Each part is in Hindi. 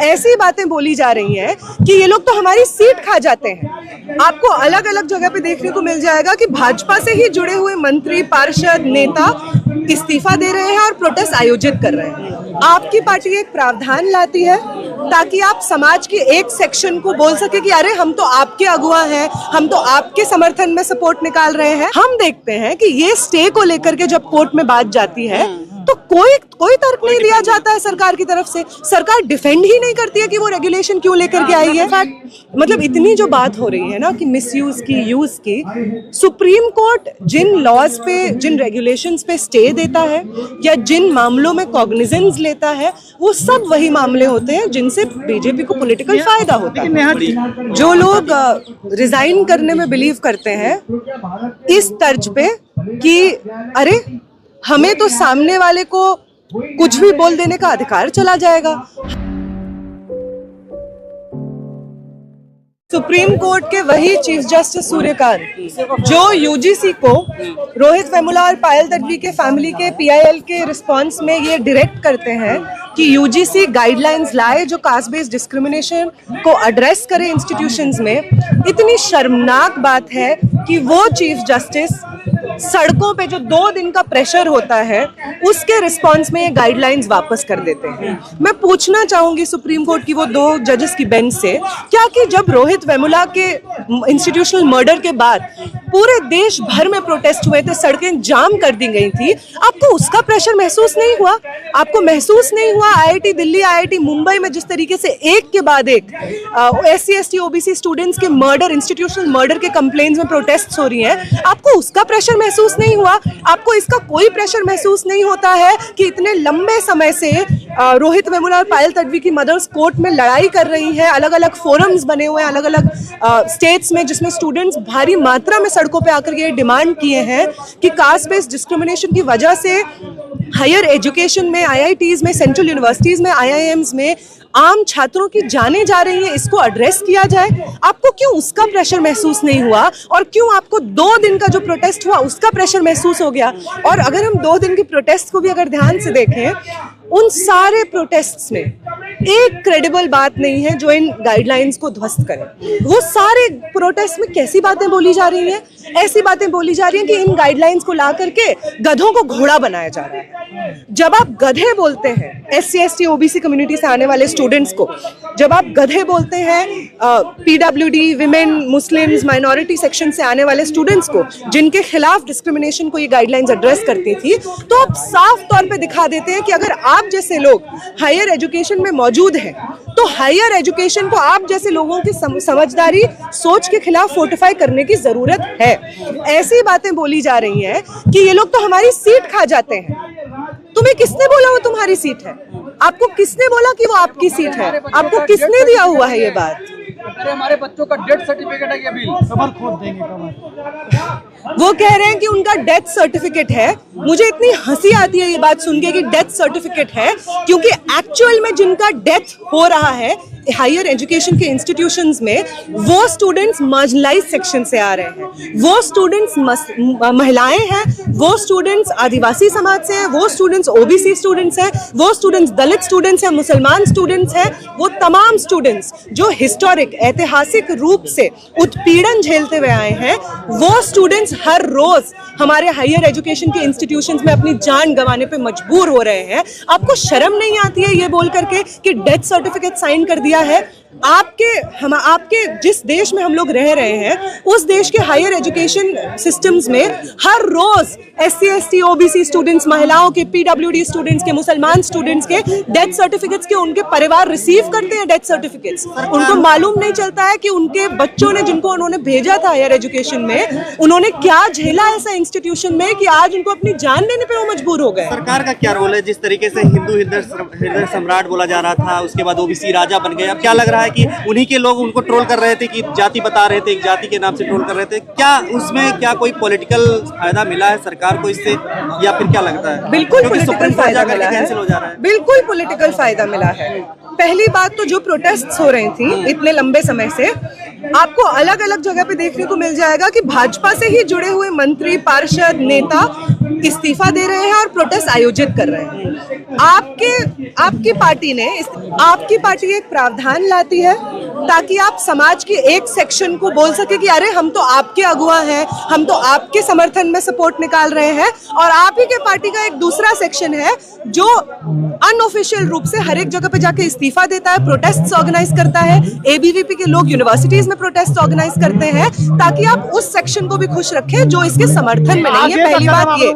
ऐसी बातें बोली जा रही हैं कि ये लोग तो हमारी सीट खा जाते हैं। आपको अलग अलग जगह पे देखने को मिल जाएगा कि भाजपा से ही जुड़े हुए मंत्री, पार्षद, नेता इस्तीफा दे रहे हैं और प्रोटेस्ट आयोजित कर रहे हैं। आपकी पार्टी एक प्रावधान लाती है ताकि आप समाज के एक सेक्शन को बोल सके कि अरे हम तो आपके अगुआ हैं, हम तो आपके समर्थन में सपोर्ट निकाल रहे हैं। हम देखते हैं कि ये स्टे को लेकर के जब कोर्ट में बात जाती है तो कोई तर्क नहीं दिया जाता है सरकार की तरफ से। सरकार डिफेंड ही नहीं करती है कि वो रेगुलेशन क्यों लेकर के आई है। मतलब इतनी जो बात हो रही है ना कि मिसयूज की, यूज की, सुप्रीम कोर्ट जिन लॉज पे, जिन रेगुलेशंस पे स्टे देता है या जिन मामलों में कॉग्निजेंस लेता है, वो सब वही मामले होते हैं जिनसे बीजेपी को पॉलिटिकल फायदा होता है। जो लोग रिजाइन करने में बिलीव करते हैं इस तर्ज पे कि अरे हमें तो सामने वाले को कुछ भी बोल देने का अधिकार चला जाएगा। सुप्रीम कोर्ट के वही चीफ जस्टिस सूर्यकांत जो यूजीसी को रोहित वेमुला और पायल तडवी के फैमिली के पीआईएल के रिस्पांस में ये डायरेक्ट करते हैं कि यूजीसी गाइडलाइंस लाए जो कास्ट बेस्ड डिस्क्रिमिनेशन को एड्रेस करे इंस्टीट्यूशंस में। इतनी शर्मनाक बात है कि वो चीफ जस्टिस सड़कों पे जो 2 दिन का प्रेशर होता है उसके रिस्पांस में ये गाइडलाइंस वापस कर देते हैं। मैं पूछना चाहूंगी सुप्रीम कोर्ट की वो 2 जजेस की बेंच से, क्या कि जब रोहित वेमुला के इंस्टीट्यूशनल मर्डर के बाद पूरे देश भर में प्रोटेस्ट हुए थे, सड़कें जाम कर दी गई थी, आपको उसका प्रेशर महसूस नहीं हुआ? आपको महसूस नहीं हुआ आईआईटी दिल्ली, आईआईटी मुंबई में जिस तरीके से एक के बाद एक SC ST OBC स्टूडेंट्स के मर्डर, इंस्टीट्यूशनल मर्डर के कंप्लेंट्स में प्रोटेस्ट हो रही हैं, आपको उसका प्रेशर महसूस नहीं हुआ? आपको इसका कोई प्रेशर महसूस नहीं होता है कि इतने लंबे समय से रोहित वेमुला और पायल तडवी की मदर्स कोर्ट में लड़ाई कर रही है, अलग अलग फोरम्स बने हुए हैं अलग अलग स्टेट्स में, जिसमें स्टूडेंट्स भारी मात्रा में सड़कों पे आकर ये डिमांड किए हैं कि कास्ट बेस्ड डिस्क्रिमिनेशन की वजह से हायर एजुकेशन में, IITs में, सेंट्रल यूनिवर्सिटीज में, IIMs में आम छात्रों की जाने जा रही है, इसको एड्रेस किया जाए। आपको क्यों उसका प्रेशर महसूस नहीं हुआ? और क्यों आपको 2 दिन का जो प्रोटेस्ट हुआ उसका प्रेशर महसूस हो गया? और अगर हम 2 दिन के प्रोटेस्ट को भी अगर ध्यान से देखें, उन सारे प्रोटेस्ट्स में एक क्रेडिबल बात नहीं है जो इन गाइडलाइंस को ध्वस्त करे। वो सारे प्रोटेस्ट में कैसी बातें बोली जा रही हैं? ऐसी बातें बोली जा रही हैं कि इन गाइडलाइंस को ला करके गधों को घोड़ा बनाया जा रहा है। जब आप गधे बोलते हैं SC ST OBC कम्युनिटी से आने वाले स्टूडेंट्स को, जब आप गधे बोलते हैं PWD, women, Muslims, minority section से आने वाले स्टूडेंट्स को, जिनके खिलाफ डिस्क्रिमिनेशन को ये गाइडलाइंस एड्रेस करती थी, तो आप साफ तौर पे दिखा देते हैं कि अगर आप जैसे लोग हायर एजुकेशन में मौजूद हैं तो हायर एजुकेशन को आप जैसे लोगों की समझदारी, सोच के खिलाफ फोर्टिफाई करने की जरूरत है। ऐसी बातें बोली जा रही हैं कि ये लोग तो हमारी सीट खा जाते हैं। तुम्हें किसने बोला वो तुम्हारी सीट है? आपको किसने बोला कि वो आपकी सीट है? आपको किसने दिया हुआ है ये बात? अरे हमारे बच्चों का डेथ सर्टिफिकेट है, ये बिल कमर खोद देंगे कमर। वो कह रहे हैं कि उनका डेथ सर्टिफिकेट है। मुझे इतनी हंसी आती है ये बात सुन के कि डेथ सर्टिफिकेट है, क्योंकि एक्चुअल में जिनका डेथ हो रहा है हायर एजुकेशन के इंस्टीट्यूशंस में, वो स्टूडेंट्स मार्जिनलाइज्ड सेक्शन से आ रहे हैं, वो स्टूडेंट्स महिलाएं हैं, वो स्टूडेंट्स आदिवासी समाज से हैं, वो स्टूडेंट्स OBC स्टूडेंट्स हैं, वो स्टूडेंट्स दलित स्टूडेंट्स हैं, मुसलमान स्टूडेंट्स हैं। वो तमाम स्टूडेंट्स जो हिस्टोरिक, ऐतिहासिक रूप से उत्पीड़न झेलते हुए आए हैं, वो स्टूडेंट्स हर रोज हमारे हायर एजुकेशन के इंस्टीट्यूशंस में अपनी जान गंवाने पे मजबूर हो रहे हैं। आपको शर्म नहीं आती है ये बोल करके कि डेथ सर्टिफिकेट साइन कर दिया है? आपके जिस देश में हम लोग रह रहे हैं उस देश के हायर एजुकेशन सिस्टम्स में हर रोज SC ST OBC स्टूडेंट्स, महिलाओं के, PWD स्टूडेंट्स के, मुसलमान स्टूडेंट्स के डेथ सर्टिफिकेट्स के उनके परिवार रिसीव करते हैं डेथ सर्टिफिकेट्स। उनको मालूम नहीं चलता है कि उनके बच्चों ने, जिनको उन्होंने भेजा था हायर एजुकेशन में, उन्होंने क्या झेला ऐसा इंस्टीट्यूशन में कि आज उनको अपनी जान देने पे वो मजबूर हो गए। सरकार का क्या रोल है? जिस तरीके से हिंदू हृदय सम्राट बोला जा रहा था, उसके बाद OBC राजा बन गए, अब क्या लग रहा है कि उन्हीं के लोग उनको ट्रोल कर रहे थे कि जाति बता रहे थे, एक जाति के नाम से ट्रोल कर रहे थे? क्या उसमें क्या कोई पॉलिटिकल फायदा मिला है सरकार को इससे, या फिर क्या लगता है? बिल्कुल पॉलिटिकल फायदा मिला है, बिल्कुल पॉलिटिकल फायदा मिला है। पहली बात तो जो प्रोटेस्ट्स हो रही थी इतने लंबे समय से, आपको अलग अलग जगह पे देखने को मिल जाएगा कि भाजपा से ही जुड़े हुए मंत्री, पार्षद, नेता इस्तीफा दे रहे हैं और प्रोटेस्ट आयोजित कर रहे हैं। आपकी पार्टी एक प्रावधान लाती है ताकि आप समाज के एक सेक्शन को बोल सके कि अरे हम तो आपके अगुआ हैं, हम तो आपके समर्थन में सपोर्ट निकाल रहे हैं, और आप ही के पार्टी का एक दूसरा सेक्शन है जो अनऑफिशियल रूप से हर एक जगह पे जाके इस्तीफा देता है, प्रोटेस्ट ऑर्गेनाइज करता है। एबीवीपी के लोग यूनिवर्सिटीज में प्रोटेस्ट ऑर्गेनाइज करते हैं ताकि आप उस सेक्शन को भी खुश रखें जो इसके समर्थन में नहीं है। पहली बात ये।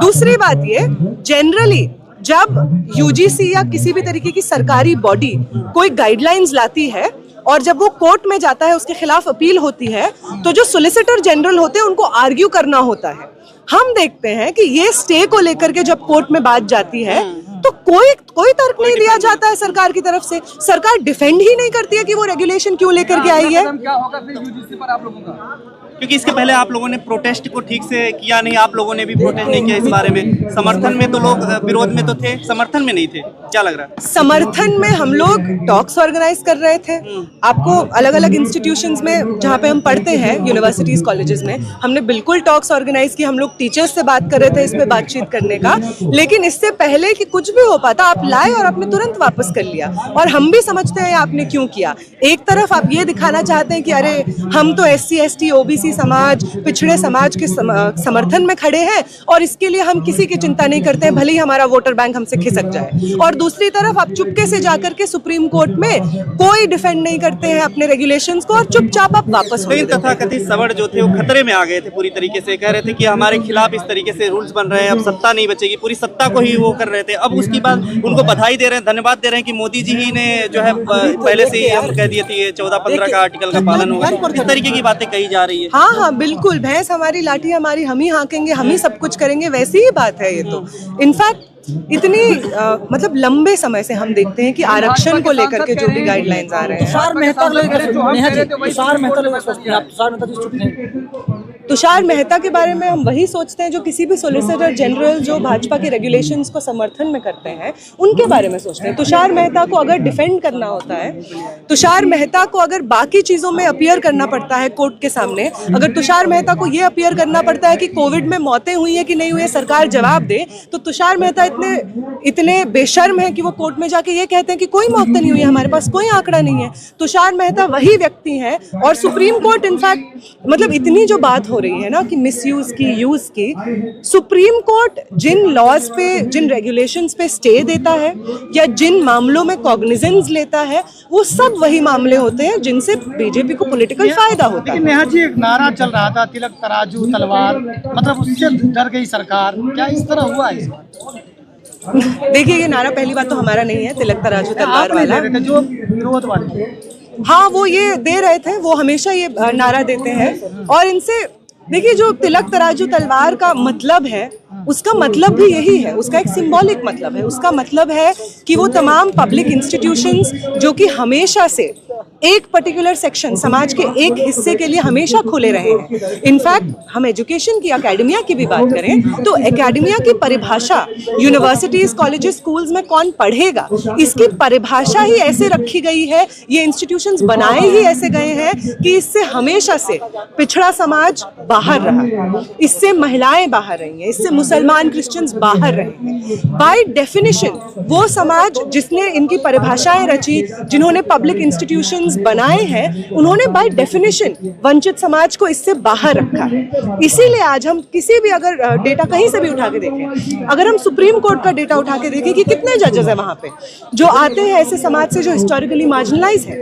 दूसरी बात ये, जनरली जब यूजीसी या किसी भी तरीके की सरकारी बॉडी कोई गाइडलाइंस लाती है और जब वो कोर्ट में जाता है, उसके खिलाफ अपील होती है, तो जो सोलिसिटर जनरल होते हैं उनको आर्ग्यू करना होता है। हम देखते हैं कि ये स्टे को लेकर के जब कोर्ट में बात जाती है तो कोई तर्क नहीं दिया जाता है सरकार की तरफ से। सरकार डिफेंड ही नहीं करती है कि वो रेगुलेशन क्यों लेकर के आई है। क्या होगा फिर यूजीसी पर आप लोगों का? क्योंकि इसके पहले आप लोगों ने प्रोटेस्ट को ठीक से किया नहीं, आप लोगों ने भी प्रोटेस्ट नहीं किया इस बारे में। समर्थन में तो लोग विरोध में तो थे, समर्थन में नहीं थे। क्या लग रहा है? समर्थन में हम लोग टॉक्स ऑर्गेनाइज कर रहे थे। आपको अलग अलग इंस्टीट्यूशंस में जहाँ पे हम पढ़ते हैं, यूनिवर्सिटीज कॉलेजेस में, हमने बिल्कुल टॉक्स ऑर्गेनाइज की। हम लोग टीचर्स से बात कर रहे थे इस पे बातचीत करने का, लेकिन इससे पहले कि कुछ भी हो पाता आप लाए और आपने तुरंत वापस कर लिया। और हम भी समझते हैं आपने क्यों किया। एक तरफ आप ये दिखाना चाहते हैं कि अरे हम तो SC ST OBC समाज, पिछड़े समाज के समर्थन में खड़े हैं और इसके लिए हम किसी की चिंता नहीं करते हैं, भले ही हमारा वोटर बैंक हमसे खिसक जाए। और दूसरी तरफ आप चुपके से जाकर के सुप्रीम कोर्ट में कोई डिफेंड नहीं करते हैं अपने रेगुलेशंस को और चुपचाप आप वापस हो। तथाकथित सवर्ण जो थे वो खतरे में आ गए थे पूरी तरीके से, कह रहे थे कि हमारे खिलाफ इस तरीके से रूल्स बन रहे हैं, अब सत्ता नहीं बचेगी, पूरी सत्ता को ही वो कर रहे थे। अब उसके बाद उनको बधाई दे रहे हैं, धन्यवाद दे रहे हैं कि मोदी जी ही ने जो है पहले से ही हम कह दिए थे 14-15 का आर्टिकल का पालन होगा। इस तरीके की बातें कही जा रही है। हाँ, बिल्कुल। भैंस हमारी, लाठी हमारी, हम ही हाँकेंगे, हम ही सब कुछ करेंगे, वैसी ही बात है ये तो। इनफैक्ट इतनी मतलब लंबे समय से हम देखते हैं कि आरक्षण को लेकर के जो भी गाइडलाइंस आ रहे हैं। तुषार मेहता के बारे में हम वही सोचते हैं जो किसी भी सोलिसिटर जनरल जो भाजपा के रेगुलेशंस को समर्थन में करते हैं उनके बारे में सोचते हैं। तुषार मेहता को अगर डिफेंड करना होता है, तुषार मेहता को अगर बाकी चीजों में अपीयर करना पड़ता है कोर्ट के सामने, अगर तुषार मेहता को ये अपीयर करना पड़ता है कि कोविड में मौतें हुई है कि नहीं हुई है, सरकार जवाब दे, तो तुषार मेहता इतने बेशर्म है कि वो कोर्ट में जाके ये कहते हैं कि कोई मौत नहीं हुई है, हमारे पास कोई आंकड़ा नहीं है। तुषार मेहता वही व्यक्ति है। और सुप्रीम कोर्ट इनफैक्ट मतलब इतनी जो बात हो रही है ना कि मिसयूज की, यूज की, सुप्रीम कोर्ट जिन लॉज पे, जिन रेगुलेशंस पे स्टे देता है या जिन मामलों में कॉग्निजेंस लेता है, वो सब वही मामले होते हैं जिनसे बीजेपी को पॉलिटिकल फायदा होता है। नेहा जी, एक नारा चल रहा था, तिलक तराजू तलवार, मतलब उससे डर गई सरकार, क्या इस तरह हुआ है? देखिए, ये नारा पहली बात तो हमारा नहीं है, तिलक तराजू तलवार वाला जो विरोध वाले। हाँ, वो ये दे रहे थे, वो हमेशा ये नारा देते हैं। और इनसे देखिए, जो तिलक तराजू तलवार का मतलब है, उसका मतलब भी यही है, उसका एक सिंबॉलिक मतलब है। उसका मतलब है कि वो तमाम पब्लिक इंस्टीट्यूशंस जो कि हमेशा से एक पर्टिकुलर सेक्शन, समाज के एक हिस्से के लिए हमेशा खुले रहे हैं। इनफैक्ट हम एजुकेशन की, एकेडमिया की भी बात करें तो एकेडमिया की परिभाषा यूनिवर्सिटीज, कॉलेजेस, स्कूल्स में कौन पढ़ेगा, इसकी परिभाषा ही ऐसे रखी गई है, ये इंस्टीट्यूशंस बनाए ही ऐसे गए हैं कि इससे हमेशा से पिछड़ा समाज बाहर रहा, इससे महिलाएं बाहर रही हैं, इससे मुसलमान, क्रिश्चियंस बाहर रहे हैं। बाय डेफिनेशन वो समाज जिसने इनकी परिभाषाएं रची, जिन्होंने पब्लिक इंस्टीट्यूशंस बनाए हैं, उन्होंने बाय डेफिनेशन वंचित समाज को इससे बाहर रखा है। इसीलिए आज हम किसी भी अगर डेटा कहीं से भी उठा के देखें, अगर हम सुप्रीम कोर्ट का डेटा उठा के देखें कि कितने जजेस हैं वहां पे जो आते हैं ऐसे समाज से जो हिस्टोरिकली मार्जिनलाइज है,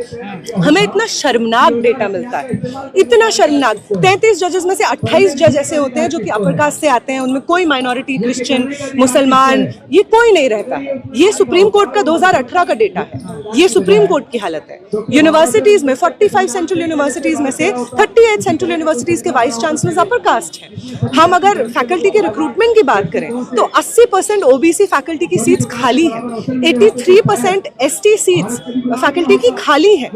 हमें इतना शर्मनाक डेटा मिलता है, इतना शर्मनाक। 33 जजेस में से 28 जज ऐसे होते हैं जो कि अपर कास्ट से आते हैं, उनमें कोई माइनॉरिटी, क्रिश्चियन, मुसलमान, ये कोई नहीं रहता। ये सुप्रीम कोर्ट का 2018 का डेटा है, ये सुप्रीम कोर्ट की हालत है। यूनिवर्सिटीज में 45 सेंट्रल यूनिवर्सिटीज में से 38 सेंट्रल यूनिवर्सिटीज के वाइस चांसलर्स अपर कास्ट हैं। हम अगर फैकल्टी के रिक्रूटमेंट की बात करें तो 80% OBC फैकल्टी की सीट्स खाली है, 83% ST सीट्स फैकल्टी की खाली है।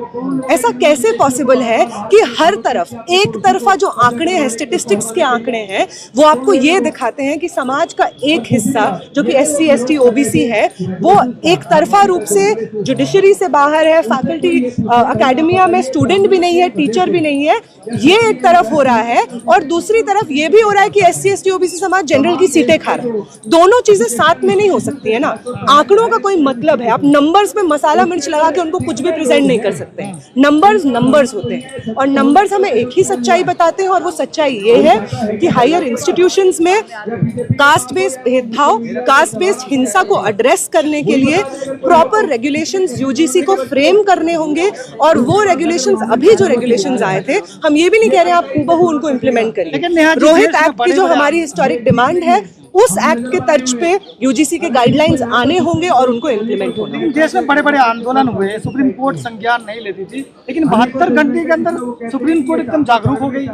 ऐसा कैसे पॉसिबल है कि हर तरफ एक तरफा जो आंकड़े हैं, स्टेटिस्टिक्स के आंकड़े हैं, वो आपको ये दिखाते हैं कि समाज का एक हिस्सा जो कि SC ST OBC है, वो एक तरफा रूप से जुडिशरी से बाहर है, फैकल्टी अकेडमिया में स्टूडेंट भी नहीं है, टीचर भी नहीं है, ये एक तरफ हो रहा है। और दूसरी तरफ ये भी हो रहा है कि SC ST OBC समाज जनरल की सीटें खा रहा है। दोनों चीजें साथ में नहीं हो सकती है ना। आंकड़ों का कोई मतलब है, आप नंबर्स में मसाला मिर्च लगा के उनको कुछ भी प्रेजेंट नहीं कर सकते। नंबर्स नंबर्स होते हैं और नंबर्स हमें एक ही सच्चाई बताते हैं, और वो सच्चाई ये है कि हायर इंस्टीट्यूशंस में कास्ट बेस्ड भेदभाव, कास्ट बेस्ड हिंसा को एड्रेस करने के लिए प्रॉपर रेगुलेशंस UGC को फ्रेम करने होंगे। और वो रेगुलेशंस, अभी जो रेगुलेशंस आए थे, हम ये भी नहीं कह रहे आप हूबहू उनको इम्प्लीमेंट करिए। रोहित एक्ट की जो हमारी हिस्टोरिक डिमांड है, उस एक्ट के तर्ज पे UGC के गाइडलाइंस आने होंगे और उनको इम्प्लीमेंट होना होगा। देश में बड़े बड़े आंदोलन हुए, सुप्रीम कोर्ट संज्ञान नहीं लेती थी, लेकिन 72 घंटे के अंदर सुप्रीम कोर्ट एकदम जागरूक हो गई।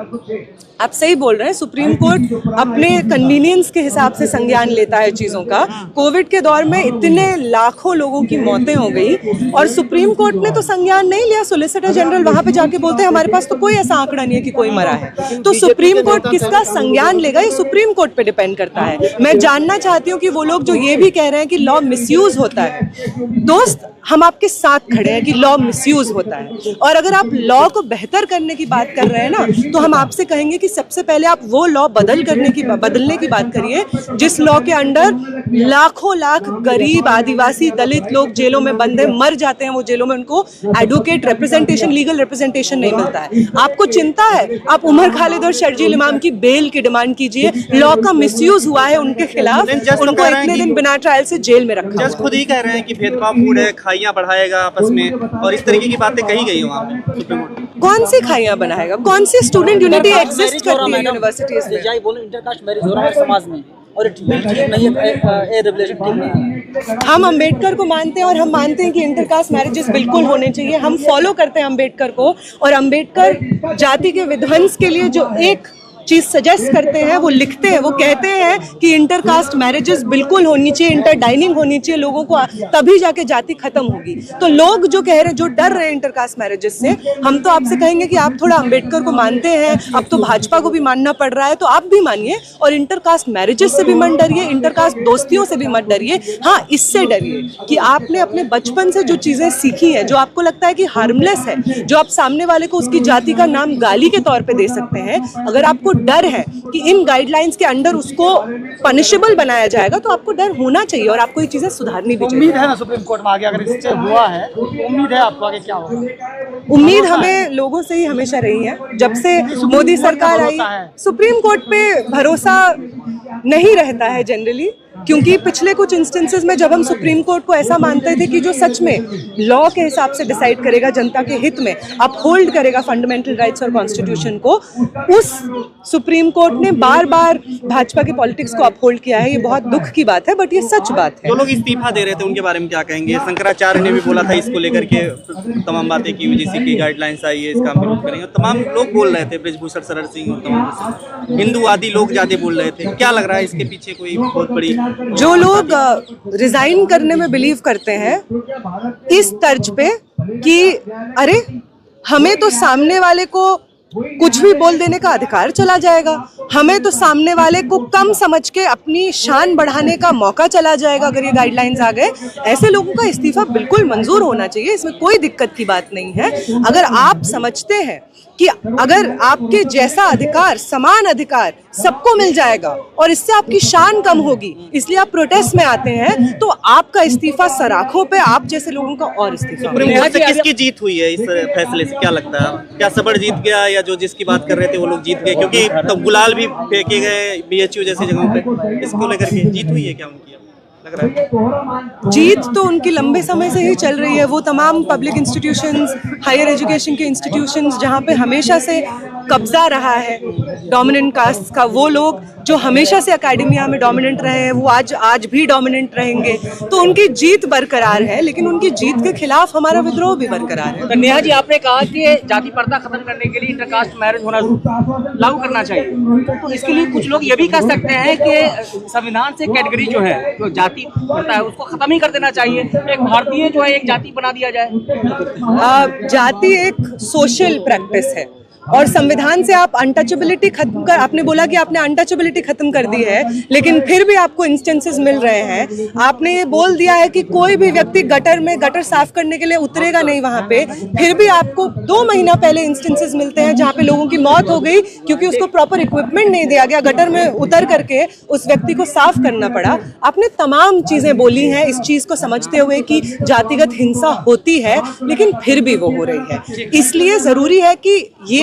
आप सही बोल रहे हैं, सुप्रीम कोर्ट अपने कन्वीनियंस के हिसाब से संज्ञान लेता है चीजों का। कोविड के दौर में इतने लाखों लोगों की मौतें हो गई और सुप्रीम कोर्ट ने तो संज्ञान नहीं लिया। सोलिसिटर जनरल वहां पे जाके बोलते हैं हमारे पास तो कोई ऐसा आंकड़ा नहीं है कि कोई मरा है। तो सुप्रीम कोर्ट किसका संज्ञान लेगा, ये सुप्रीम कोर्ट पे डिपेंड करता है। मैं जानना चाहती हूँ कि वो लोग जो ये भी कह रहे हैं कि लॉ मिसयूज होता है, दोस्त हम आपके साथ खड़े हैं कि लॉ मिसयूज होता है। और अगर आप लॉ को बेहतर करने की बात कर रहे हैं ना, तो हम आपसे कहेंगे कि सबसे पहले आप वो लॉ बदलने की बात करिए जिस लॉ के अंडर लाखों लाख गरीब, आदिवासी, दलित लोग जेलों में बंद है, मर जाते हैं वो जेलों में, उनको एडवोकेट रिप्रेजेंटेशन, लीगल रिप्रेजेंटेशन नहीं मिलता है। आपको चिंता है, आप उमर खालिद और शर्जील इमाम की बेल की डिमांड कीजिए। लॉ का मिसयूज हुआ है उनके खिलाफ, उनको इतने दिन बिना ट्रायल से जेल में रखा। जज खुद ही कह रहे हैं कि भेदभावपूर्ण है, खाइयां बढ़ाएगा आपस में, और इस तरीके की बातें कही गई वहाँ पे सुप्रीम कोर्ट। कौन सी खाइयां बनाएगा, कौन सी स्टूडेंट यूनिटी एग्जिस्ट करती है यूनिवर्सिटीज में? इंटरकास्ट मैरिज हो रहा है समाज में और ठीक नहीं है, रेगुलेशन ठीक नहीं है। हम अंबेडकर को मानते हैं और हम मानते हैं कि इंटरकास्ट मैरिजेस बिल्कुल होने चाहिए। हम फॉलो करते हैं अंबेडकर को, और अंबेडकर जाति के विध्वंस के लिए जो एक चीज सजेस्ट करते हैं वो लिखते हैं, वो कहते हैं कि इंटरकास्ट मैरिजेस बिल्कुल होनी चाहिए, इंटर डाइनिंग होनी चाहिए लोगों को, तभी जाके जाति खत्म होगी। तो लोग जो कह रहे हैं, जो डर रहे हैं इंटरकास्ट मैरिजेस से, हम तो आपसे कहेंगे कि आप थोड़ा अंबेडकर को मानते हैं, अब तो भाजपा को भी मानना पड़ रहा है, तो आप भी मानिए और इंटरकास्ट मैरिजेस से भी मत डरिए, इंटरकास्ट दोस्तियों से भी मत डरिए। हाँ, इससे डरिए कि आपने अपने बचपन से जो चीजें सीखी है, जो आपको लगता है कि हार्मलेस है, जो आप सामने वाले को उसकी जाति का नाम गाली के तौर पे दे सकते हैं, अगर आपको डर है कि इन गाइडलाइंस के अंडर उसको पनिशेबल बनाया जाएगा, तो आपको डर होना चाहिए और आपको ये चीजें सुधारनी भी चाहिए। उम्मीद है ना सुप्रीम कोर्ट में आगे अगर इससे हुआ है, तो उम्मीद है आपको आगे क्या होगा? उम्मीद हमें लोगों से ही हमेशा रही है। जब से मोदी सरकार आई, सुप्रीम कोर्ट पे भरोसा नहीं रहता है जनरली, क्योंकि पिछले कुछ इंस्टेंसेस में जब हम सुप्रीम कोर्ट को ऐसा मानते थे कि जो सच में लॉ के हिसाब से डिसाइड करेगा, जनता के हित में अपहोल्ड करेगा फंडामेंटल राइट्स और कॉन्स्टिट्यूशन को, उस सुप्रीम कोर्ट ने बार बार भाजपा के पॉलिटिक्स को अपहोल्ड किया है। ये बहुत दुख की बात है, बट ये सच बात है। जो लोग इस्तीफा दे रहे थे उनके बारे में क्या कहेंगे? शंकराचार्य ने भी बोला था इसको लेकर के तमाम बातें की, UGC की गाइडलाइंस आई है, इसका हम विरोध करेंगे, और तमाम लोग बोल रहे थे, ब्रिजभूषण शरण सिंह और तमाम हिंदूवादी लोग ज्यादा बोल रहे थे। क्या लग रहा है इसके पीछे कोई बहुत बड़ी? जो लोग रिजाइन करने में बिलीव करते हैं इस तर्ज पे कि अरे हमें तो सामने वाले को कुछ भी बोल देने का अधिकार चला जाएगा, हमें तो सामने वाले को कम समझ के अपनी शान बढ़ाने का मौका चला जाएगा अगर ये गाइडलाइंस आ गए, ऐसे लोगों का इस्तीफा बिल्कुल मंजूर होना चाहिए। इसमें कोई दिक्कत की बात नहीं है। अगर आप समझते हैं कि अगर आपके जैसा अधिकार, समान अधिकार सबको मिल जाएगा और इससे आपकी शान कम होगी, इसलिए आप प्रोटेस्ट में आते हैं, तो आपका इस्तीफा सराखों पे आप जैसे लोगों का और इस्तीफा। सुप्रीम कोर्ट से किसकी जीत हुई है इस फैसले से, क्या लगता है? क्या सबड़ जीत गया, या जो जिसकी बात कर रहे थे वो लोग जीत गए? क्योंकि तो गुलाल भी फेंके गए BHU जैसी जगहों पे, इसको लेकर के जीत हुई है क्या उनकी? लग रहा है जीत तो उनकी लंबे समय से ही चल रही है। वो तमाम पब्लिक इंस्टीट्यूशंस, हायर एजुकेशन के इंस्टीट्यूशंस जहाँ पे हमेशा से कब्जा रहा है डोमिनेंट कास्ट का, वो लोग जो हमेशा से एकेडमिया में डोमिनेंट रहे हैं, वो आज भी डोमिनेंट रहेंगे। तो उनकी जीत बरकरार है, लेकिन उनकी जीत के खिलाफ हमारा विद्रोह भी बरकरार है। तो नेहा जी, आपने कहा कि जाति पर्दा खत्म करने के लिए इंटरकास्ट मैरिज होना लागू करना चाहिए, तो इसके लिए कुछ लोग ये भी कह सकते हैं कि संविधान से कैटेगरी जो है, जो जाति पर्दा है, उसको खत्म ही कर देना चाहिए, एक भारतीय जो है एक जाति बना दिया जाए। जाति एक सोशल प्रैक्टिस है, और संविधान से आप अनटचेबिलिटी खत्म कर, आपने बोला कि आपने अनटचेबिलिटी खत्म कर दी है, लेकिन फिर भी आपको इंस्टेंसेस मिल रहे हैं। आपने ये बोल दिया है कि कोई भी व्यक्ति गटर साफ करने के लिए उतरेगा नहीं वहां पे, फिर भी आपको 2 महीना पहले इंस्टेंसेस मिलते हैं जहां पे लोगों की मौत हो गई क्योंकि उसको प्रॉपर इक्विपमेंट नहीं दिया गया, गटर में उतर करके उस व्यक्ति को साफ करना पड़ा। आपने तमाम चीजें बोली हैं इस चीज को समझते हुए कि जातिगत हिंसा होती है, लेकिन फिर भी वो हो रही है। इसलिए जरूरी है कि ये